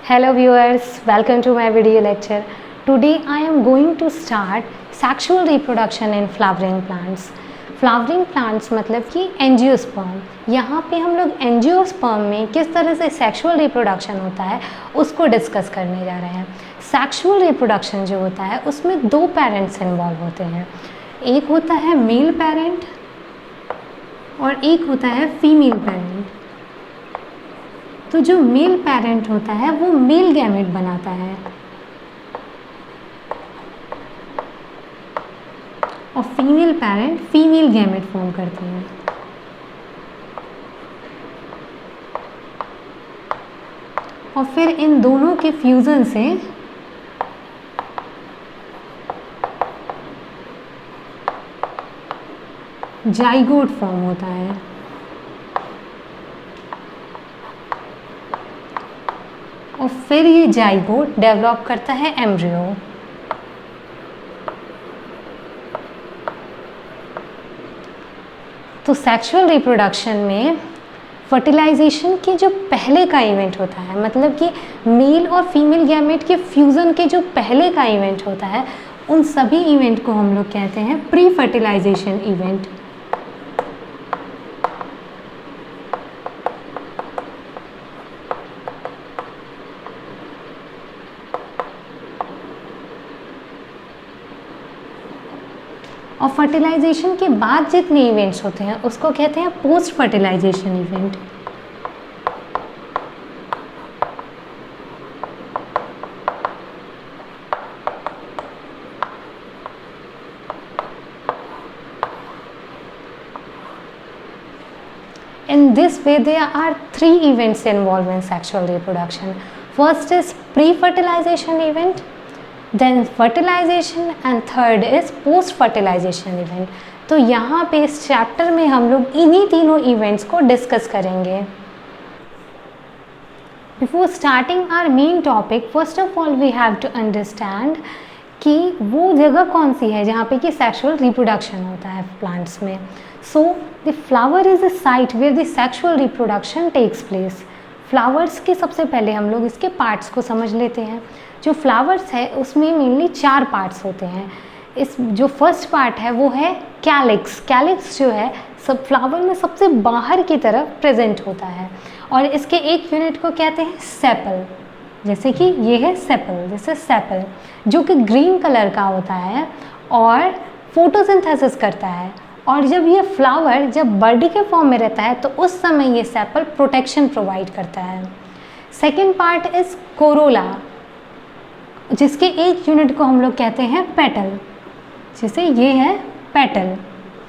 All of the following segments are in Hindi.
Hello viewers, welcome to my video lecture. Today I am going to start sexual reproduction in flowering plants. Flowering plants मतलब कि एंजियोस्पर्म। यहाँ पे हम लोग एंजियोस्पर्म में किस तरह से सेक्सुअल रिप्रोडक्शन होता है उसको डिस्कस करने जा रहे हैं। सेक्सुअल रिप्रोडक्शन जो होता है उसमें दो पेरेंट्स इन्वॉल्व होते हैं, एक होता है मेल पेरेंट और एक होता है फीमेल पेरेंट। तो जो मेल पेरेंट होता है वो मेल गैमेट बनाता है और female parent female gamete form करते हैं। और फिर इन दोनों के फ्यूजन से जाइगोट फॉर्म होता है। और फिर ये जाइगोट डेवलप करता है एम्ब्रियो। तो सेक्सुअल रिप्रोडक्शन में फर्टिलाइजेशन के जो पहले का इवेंट होता है, मतलब कि मेल और फीमेल गैमेट के फ्यूज़न के जो पहले का इवेंट होता है, उन सभी इवेंट को हम लोग कहते हैं प्री फर्टिलाइजेशन इवेंट। और फर्टिलाइजेशन के बाद जितने इवेंट्स होते हैं उसको कहते हैं post fertilization event. In this way, there are three events involved in sexual reproduction. First is pre-fertilization event, then fertilization and third is post fertilization event. तो यहाँ पे इस चैप्टर में हम लोग इन्हीं तीनों इवेंट्स को डिस्कस करेंगे। Before starting our main topic, first of all we have to understand कि वो जगह कौन सी है जहाँ पे कि सेक्सुअल रिप्रोडक्शन होता है प्लांट्स में। So the flower is a site where the sexual reproduction takes place. Flowers के सबसे पहले हम लोग इसके पार्ट्स को समझ लेते हैं। जो फ्लावर्स है उसमें मेनली 4 पार्ट्स होते हैं। इस जो फर्स्ट पार्ट है वो है कैलिक्स। कैलिक्स जो है सब फ्लावर में सबसे बाहर की तरफ प्रेजेंट होता है और इसके एक यूनिट को कहते हैं सेपल। जैसे कि ये है सेपल, जैसे सेपल जो कि ग्रीन कलर का होता है और फोटोसिंथेसिस करता है। और जब ये फ्लावर जब बड के फॉर्म में रहता है तो उस समय ये सेपल प्रोटेक्शन प्रोवाइड करता है। सेकेंड पार्ट इज कोरोला, जिसके एक यूनिट को हम लोग कहते हैं पेटल। जैसे ये है पेटल।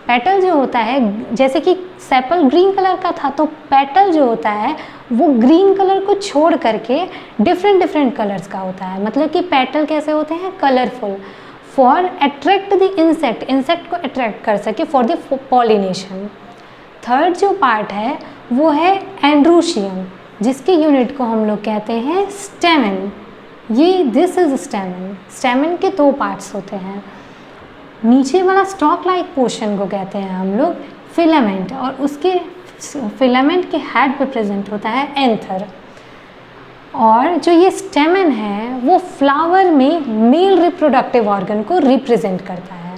पेटल जो होता है, जैसे कि सेपल ग्रीन कलर का था तो पेटल जो होता है वो ग्रीन कलर को छोड़ करके डिफरेंट कलर्स का होता है। मतलब कि पेटल कैसे होते हैं, colourful, for attract the insect, insect को अट्रैक्ट कर सके फॉर द पॉलिनेशन। थर्ड जो पार्ट है वो है एंड्रोशियम, जिसके यूनिट को हम लोग कहते हैं स्टेमन। ये दिस इज स्टेमन। स्टेमन के 2 पार्ट्स होते हैं। नीचे वाला स्टॉक लाइक पोर्शन को कहते हैं हम लोग फिलामेंट और उसके फिलामेंट के हेड पे प्रेजेंट होता है एंथर। और जो ये स्टेमन है वो फ्लावर में मेल रिप्रोडक्टिव ऑर्गन को रिप्रेजेंट करता है।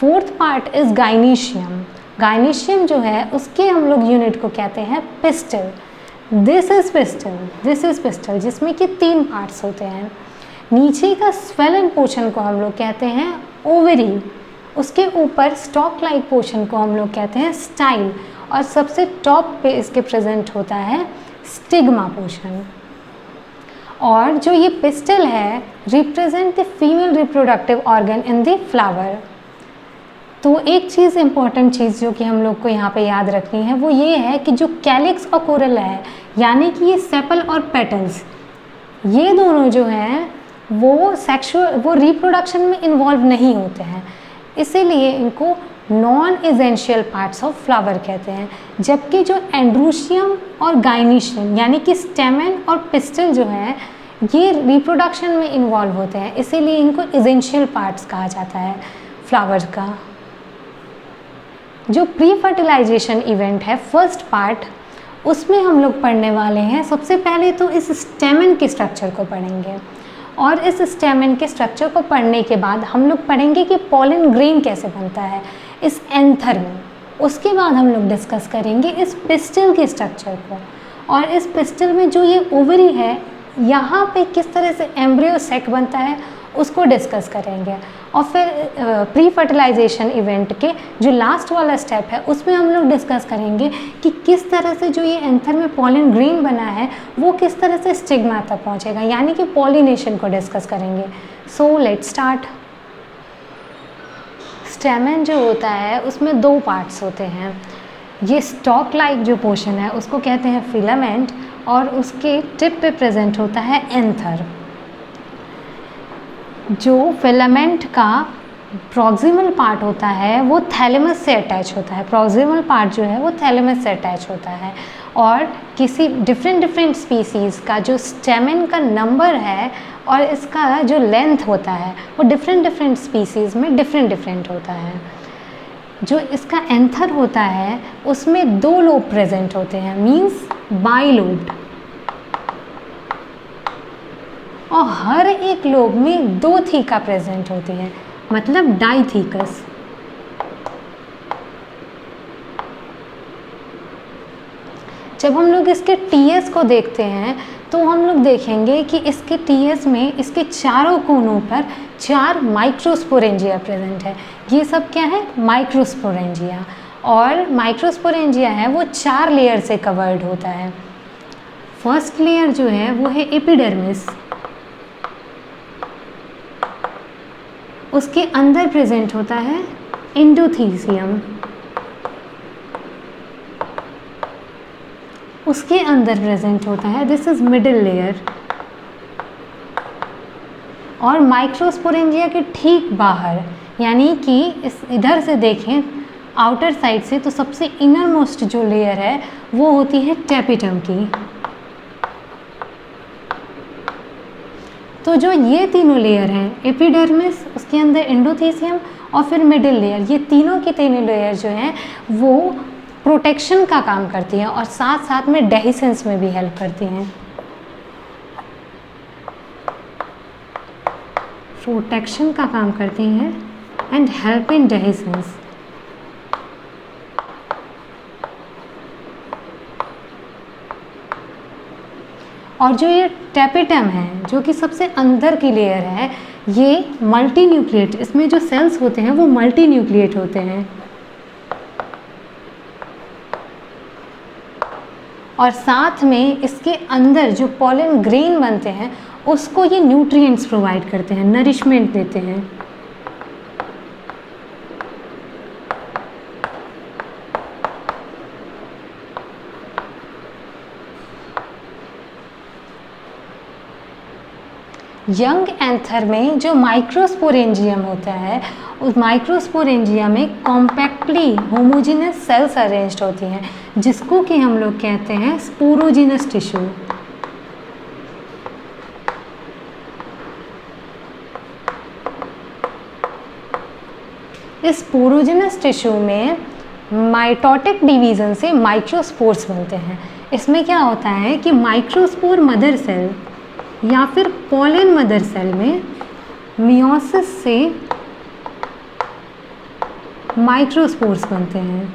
Fourth part is gynoecium. Gynoecium जो है उसके हम लोग यूनिट को कहते हैं पिस्टल। दिस इज पिस्टल, जिसमें कि 3 पार्ट्स होते हैं। नीचे का स्वेलन पोर्शन को हम लोग कहते हैं ओवरी, उसके ऊपर स्टॉक लाइक पोर्शन को हम लोग कहते हैं स्टाइल और सबसे टॉप पे इसके प्रेजेंट होता है स्टिग्मा पोर्शन। और जो ये पिस्टल है represent the female reproductive organ in the flower. तो एक चीज़ इम्पॉर्टेंट चीज़ जो कि हम लोग को यहाँ पे याद रखनी है वो ये है कि जो कैलिक्स और कोरोला है, यानी कि ये सेपल और पेटल्स, ये दोनों जो हैं वो रिप्रोडक्शन में इन्वॉल्व नहीं होते हैं, इसीलिए इनको non essential parts of flower कहते हैं। जबकि जो एंड्रोशियम और गाइनीशियम यानी कि स्टेमन और पिस्टल जो है ये रिप्रोडक्शन में इन्वॉल्व होते हैं, इसीलिए इनको एसेंशियल पार्ट्स कहा जाता है फ्लावर का। जो प्री फर्टिलाइजेशन इवेंट है फर्स्ट पार्ट उसमें हम लोग पढ़ने वाले हैं। सबसे पहले तो इस स्टेमन के स्ट्रक्चर को पढ़ेंगे, और इस स्टेमन के स्ट्रक्चर को पढ़ने के बाद हम लोग पढ़ेंगे कि पॉलन ग्रेन कैसे बनता है इस एंथर में। उसके बाद हम लोग डिस्कस करेंगे इस पिस्टल के स्ट्रक्चर को, और इस पिस्टल में जो ये ओवरी है यहाँ पे किस तरह से एम्ब्रियो सेक बनता है उसको डिस्कस करेंगे। और फिर प्री फर्टिलाइजेशन इवेंट के जो लास्ट वाला स्टेप है उसमें हम लोग डिस्कस करेंगे कि किस तरह से जो ये एंथर में पॉलन ग्रेन बना है वो किस तरह से स्टिग्मा तक पहुँचेगा, यानी कि पॉलिनेशन को डिस्कस करेंगे। So let's start. स्टेमन जो होता है उसमें 2 पार्ट्स होते हैं। ये स्टॉक लाइक जो पोर्शन है उसको कहते हैं फिलामेंट, और उसके टिप पे प्रेजेंट होता है एंथर। जो फिलामेंट का प्रॉक्सिमल पार्ट होता है वो थैलेमस से अटैच होता है। प्रॉक्सिमल पार्ट जो है वो थैलेमस से अटैच होता है, और किसी डिफरेंट स्पीसीज़ का जो स्टेमन का नंबर है और इसका जो लेंथ होता है वो डिफरेंट स्पीसीज़ में डिफरेंट होता है। जो इसका एंथर होता है उसमें 2 लोब प्रेजेंट होते हैं, मींस बाइलोब्ड, और हर एक लोब में 2 थीका प्रेजेंट होती है, मतलब डाइथीकस। जब हम लोग इसके टीएस को देखते हैं तो हम लोग देखेंगे कि इसके टीएस में इसके चारों कोनों पर 4 माइक्रोस्पोरेंजिया प्रेजेंट है। ये सब क्या है? माइक्रोस्पोरेंजिया। और माइक्रोस्पोरेंजिया है वो 4 लेयर से कवर्ड होता है। फर्स्ट लेयर जो है वो है एपिडर्मिस, उसके अंदर प्रेजेंट होता है एंडोथीसियम, उसके अंदर प्रेजेंट होता है, दिस इज मिडिल लेयर। और माइक्रोस्पोरेंजिया के ठीक बाहर, यानी कि इस इधर से देखें आउटर साइड से, तो सबसे इनर मोस्ट जो लेयर है वो होती है टेपिटम की। तो जो ये तीनों लेयर हैं, एपिडर्मिस, उसके अंदर एंडोथीसियम और फिर मिडिल लेयर, ये तीनों की तीनों लेयर जो हैं वो प्रोटेक्शन का काम करती हैं और साथ साथ में डेहिसेंस में भी हेल्प करती हैं। प्रोटेक्शन का काम करती हैं एंड हेल्प इन डेहिसेंस। और जो ये टेपिटम है जो कि सबसे अंदर की लेयर है, ये मल्टी न्यूक्लिएट, इसमें जो सेल्स होते हैं वो मल्टी न्यूक्लिएट होते हैं, और साथ में इसके अंदर जो पॉलन ग्रेन बनते हैं उसको ये न्यूट्रिएंट्स प्रोवाइड करते हैं, नरिशमेंट देते हैं। यंग एंथर में जो माइक्रोस्पोरेंजियम होता है, उस माइक्रोस्पोरेंजिया में कॉम्पैक्टली होमोजेनस सेल्स अरेंज्ड होती हैं, जिसको कि हम लोग कहते हैं स्पोरोजिनस टिश्यू। इस स्पोरोजिनस टिश्यू में माइटोटिक डिवीज़न से माइक्रोस्पोर्स बनते हैं। इसमें क्या होता है कि माइक्रोस्पोर मदर सेल या फिर पॉलन मदर सेल में मियोसिस से माइक्रोस्पोर्स बनते हैं।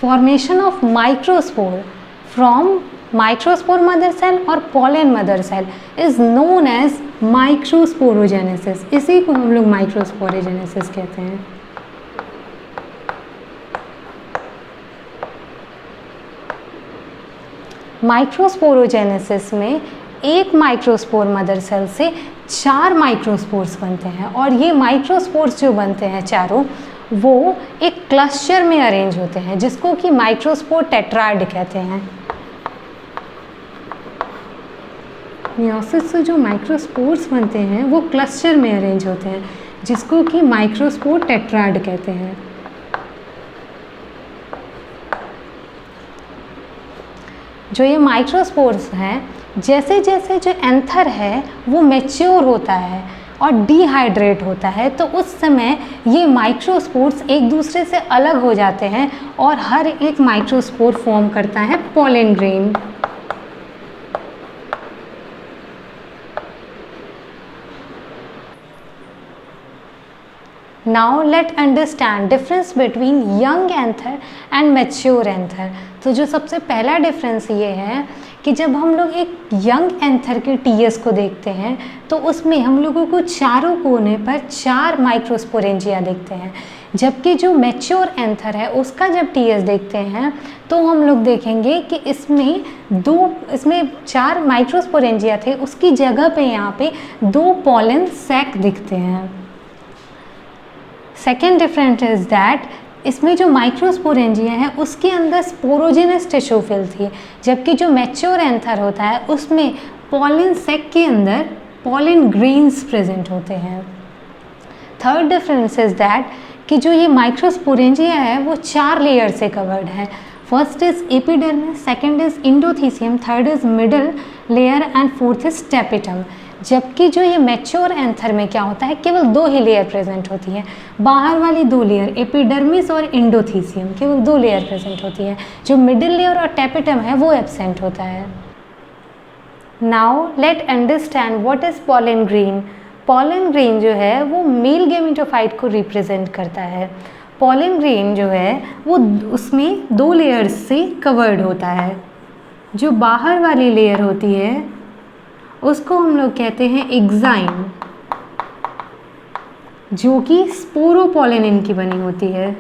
Formation of microspore from microspore mother cell और pollen mother cell is known as microsporogenesis. इसी को हम लोग माइक्रोस्पोरोजेनेसिस कहते हैं। माइक्रोस्पोरोजेनेसिस में एक माइक्रोस्पोर मदर सेल से 4 माइक्रोस्पोर्स बनते हैं, और ये माइक्रोस्पोर्स जो बनते हैं चारों, वो एक क्लस्टर में अरेंज होते हैं, जिसको कि माइक्रोस्पोर टेट्राड कहते हैं। मियोसिस से जो माइक्रोस्पोर्स बनते हैं वो क्लस्टर में अरेंज होते हैं, जिसको कि माइक्रोस्पोर टेट्राड कहते हैं। जो ये माइक्रोस्पोर्स हैं, जैसे जैसे जो एंथर है वो मैच्योर होता है और डिहाइड्रेट होता है, तो उस समय ये माइक्रोस्पोर्स एक दूसरे से अलग हो जाते हैं और हर एक माइक्रोस्पोर फॉर्म करता है pollen grain. Now let understand difference between young anther and mature anther. तो जो सबसे पहला डिफरेंस ये है कि जब हम लोग एक यंग एंथर के टीएस को देखते हैं तो उसमें हम लोगों को चारों कोने पर 4 माइक्रोस्पोरेंजिया देखते हैं, जबकि जो मैच्योर एंथर है उसका जब टीएस देखते हैं तो हम लोग देखेंगे कि इसमें 4 माइक्रोस्पोरेंजिया थे, उसकी जगह पे यहाँ पे 2 पॉलन सैक दिखते हैं। सेकेंड डिफरेंस इज दैट इसमें जो माइक्रोस्पोरेंजिया है उसके अंदर स्पोरोजेनस टिश्यूफिल थी, जबकि जो मैच्योर एंथर होता है उसमें पॉलन सैक के अंदर पॉलन ग्रेन्स प्रेजेंट होते हैं। थर्ड डिफरेंस इज दैट कि जो ये माइक्रोस्पोरेंजिया है वो 4 लेयर से कवर्ड है। First is epidermis, second is endothecium, third is middle layer and fourth is tapetum. जबकि जो ये मैच्योर एंथर में क्या होता है, केवल 2 ही लेयर प्रेजेंट होती है। बाहर वाली 2 लेयर एपिडर्मिस और इंडोथीसियम केवल 2 लेयर प्रेजेंट होती है। जो मिडिल लेयर और टेपिटम है वो एब्सेंट होता है। Now let understand what is pollen grain. Pollen grain जो है वो मेल गैमेटोफाइट को रिप्रेजेंट करता है। पॉलन ग्रेन जो है वो उसमें 2 लेयर्स से कवर्ड होता है। जो बाहर वाली लेयर होती है उसको हम लोग कहते हैं एग्जाइम, जो कि स्पोरोपोलेनिन की बनी होती है।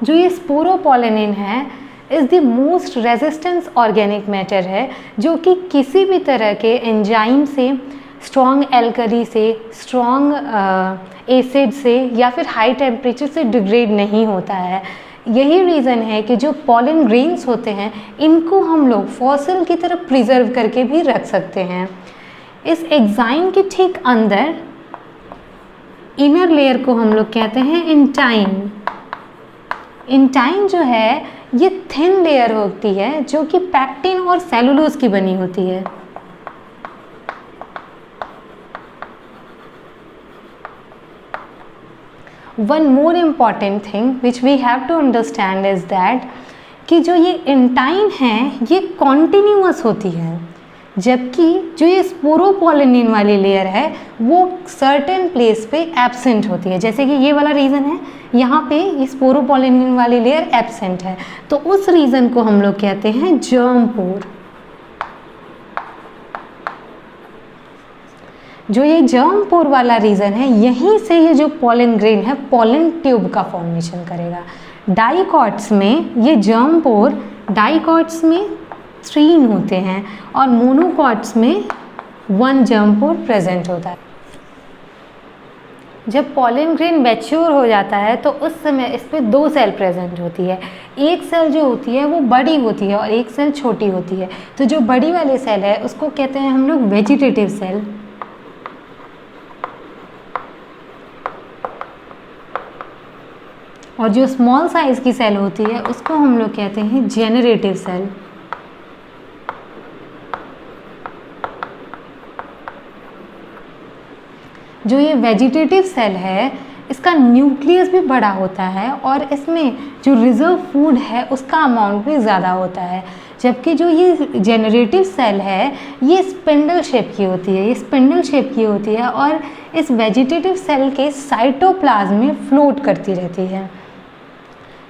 जो ये स्पोरोपोलेनिन है is the most resistance organic matter है, जो कि किसी भी तरह के एंजाइम से, स्ट्रॉन्ग एल्कली से, स्ट्रॉन्ग एसिड से या फिर हाई टेम्परेचर से डिग्रेड नहीं होता है। यही रीज़न है कि जो पॉलन ग्रेन्स होते हैं इनको हम लोग फॉसिल की तरह प्रिजर्व करके भी रख सकते हैं। इस एग्जाइम के ठीक अंदर इनर लेयर को हम लोग कहते हैं इंटाइन। इंटाइन जो है ये थिन लेयर होती है जो कि पैक्टिन और सेलुलोज की बनी होती है। One more important thing which we have to understand is that कि जो ये इंटाइन है ये कॉन्टिन्यूअस होती है, जबकि जो ये स्पोरोपोलेनिन वाली लेयर है वो सर्टेन प्लेस पे एब्सेंट होती है। जैसे कि ये वाला रीज़न है, यहाँ पे ये स्पोरोपोलेनिन वाली लेयर एब्सेंट है, तो उस रीज़न को हम लोग कहते हैं जर्म पोर। जो ये जर्म पोर वाला रीज़न है, यहीं से ये जो पॉलन ग्रेन है पॉलन ट्यूब का फॉर्मेशन करेगा। डाइकॉट्स में ये जर्म पोर डाइकॉट्स में 3 होते हैं और मोनोकॉट्स में 1 जर्म पोर प्रेजेंट होता है। जब पॉलन ग्रेन मैच्योर हो जाता है तो उस समय इस पर 2 सेल प्रेजेंट होती है। एक सेल जो होती है वो बड़ी होती है और एक सेल छोटी होती है। तो जो बड़ी वाली सेल है उसको कहते हैं हम लोग वेजिटेटिव सेल, और जो स्मॉल साइज़ की सेल होती है उसको हम लोग कहते हैं जेनरेटिव सेल। जो ये वेजिटेटिव सेल है इसका न्यूक्लियस भी बड़ा होता है और इसमें जो रिजर्व फूड है उसका अमाउंट भी ज़्यादा होता है, जबकि जो ये जेनरेटिव सेल है ये स्पिंडल शेप की होती है। ये स्पिंडल शेप की होती है और इस वेजिटेटिव सेल के साइटोप्लाज्म में फ्लोट करती रहती है।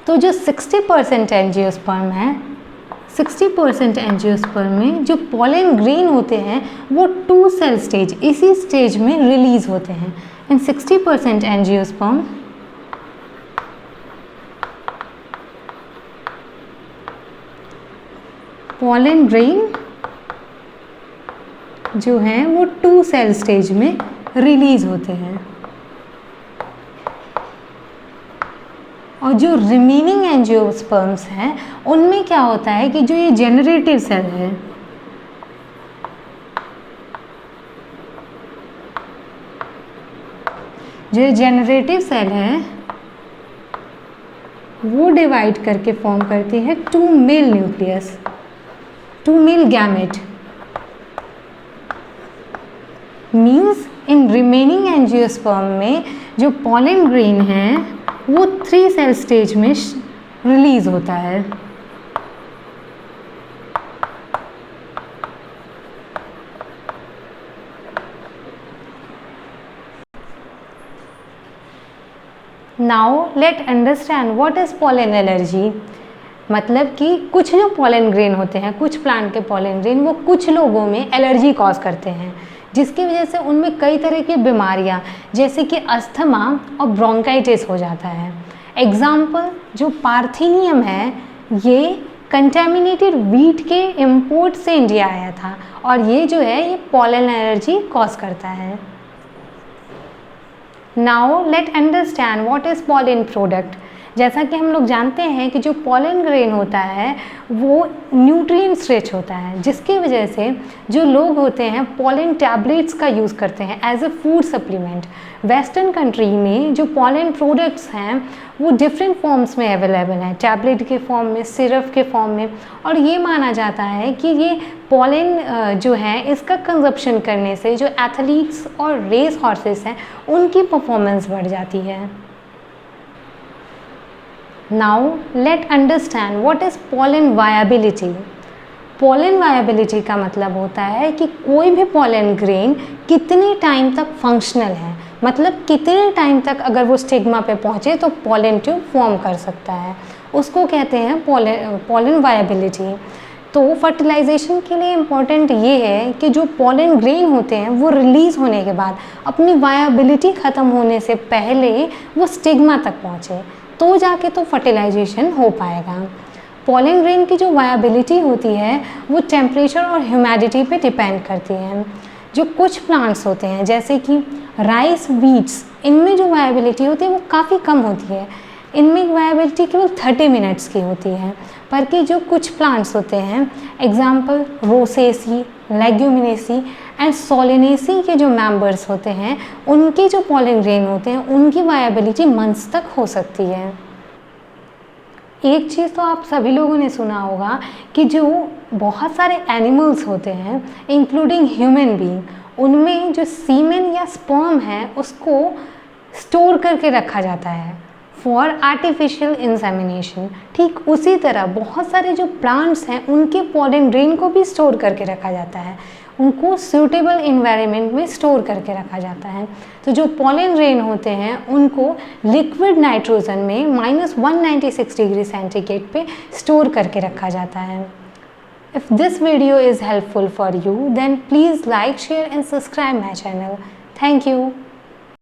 तो जो 60% एंजियोस्पर्म है, 60% एंजियोस्पर्म में जो पॉलन ग्रेन होते हैं वो 2 सेल स्टेज, इसी स्टेज में रिलीज होते हैं। इन 60% एंजियोस्पर्म पॉलन ग्रेन जो है वो 2 सेल स्टेज में रिलीज होते हैं। और जो रिमेनिंग एंजियोस्पर्म्स हैं उनमें क्या होता है कि जो ये जेनरेटिव सेल है, जो जेनरेटिव सेल है वो डिवाइड करके फॉर्म करती है 2 mail nucleus, 2 male gamete. Means in remaining angiosperm में जो पॉलन ग्रेन है वो 3 सेल स्टेज में रिलीज होता है। Now let understand what is pollen allergy. मतलब कि कुछ जो पॉलन ग्रेन होते हैं, कुछ प्लांट के पॉलन ग्रेन, वो कुछ लोगों में एलर्जी कॉज करते हैं, जिसकी वजह से उनमें कई तरह की बीमारियां जैसे कि अस्थमा और ब्रोंकाइटिस हो जाता है। एग्जाम्पल जो पार्थेनियम है, ये कंटेमिनेटेड वीट के इंपोर्ट से इंडिया आया था और ये जो है ये पॉलन एलर्जी कॉज करता है। Now let understand what is pollen product. जैसा कि हम लोग जानते हैं कि जो पॉलन ग्रेन होता है वो न्यूट्रिएंट्स रिच होता है, जिसकी वजह से जो लोग होते हैं पॉलन टैबलेट्स का यूज़ करते हैं as a food supplement. Western country में जो पॉलन प्रोडक्ट्स हैं वो डिफरेंट फॉर्म्स में अवेलेबल हैं, टैबलेट के फॉर्म में, सिरप के फॉर्म में, और ये माना जाता है कि ये पॉलन जो है इसका कंजप्शन करने से जो एथलीट्स और रेस हॉर्सेस हैं उनकी परफॉर्मेंस बढ़ जाती है। Now let understand what is pollen viability. Pollen viability का मतलब होता है कि कोई भी पॉलन ग्रेन कितने टाइम तक फंक्शनल है, मतलब कितने टाइम तक अगर वो स्टिग्मा पे पहुँचे तो पॉलन ट्यूब फॉर्म कर सकता है, उसको कहते हैं पॉलन वायबिलिटी। तो फर्टिलाइजेशन के लिए इम्पॉर्टेंट ये है कि जो पॉलन ग्रेन होते हैं वो रिलीज़ होने के बाद अपनी वायबिलिटी ख़त्म होने से पहले वो स्टिग्मा तक पहुँचे, तो जाके तो फर्टिलाइजेशन हो पाएगा। पॉलन ग्रेन की जो वायबिलिटी होती है वो टेम्परेचर और ह्यूमिडिटी पे डिपेंड करती है। जो कुछ प्लांट्स होते हैं जैसे कि राइस, वीट्स, इनमें जो वायबिलिटी होती है वो काफ़ी कम होती है, इनमें वायबिलिटी केवल 30 मिनट्स की होती है। पर कि जो कुछ प्लांट्स होते हैं, example Rosaceae, Leguminosae and Solanaceae के जो मेंबर्स होते हैं, उनके जो पॉलन ग्रेन होते हैं उनकी वायबिलिटी मंथ्स तक हो सकती है। एक चीज़ तो आप सभी लोगों ने सुना होगा कि जो बहुत सारे एनिमल्स होते हैं इंक्लूडिंग ह्यूमन बीइंग, उनमें जो सीमेन या स्पर्म है उसको स्टोर करके रखा जाता है फॉर आर्टिफिशियल इंसेमिनेशन। ठीक उसी तरह बहुत सारे जो प्लांट्स हैं उनके पॉलन ग्रेन को भी स्टोर करके रखा जाता है, उनको सूटेबल इन्वायरमेंट में स्टोर करके रखा जाता है। तो जो पॉलन ग्रेन होते हैं उनको लिक्विड नाइट्रोजन में -196 डिग्री सेंटीग्रेड पे स्टोर करके रखा जाता है। If this video is helpful for you, then please like, share and subscribe my channel. Thank you.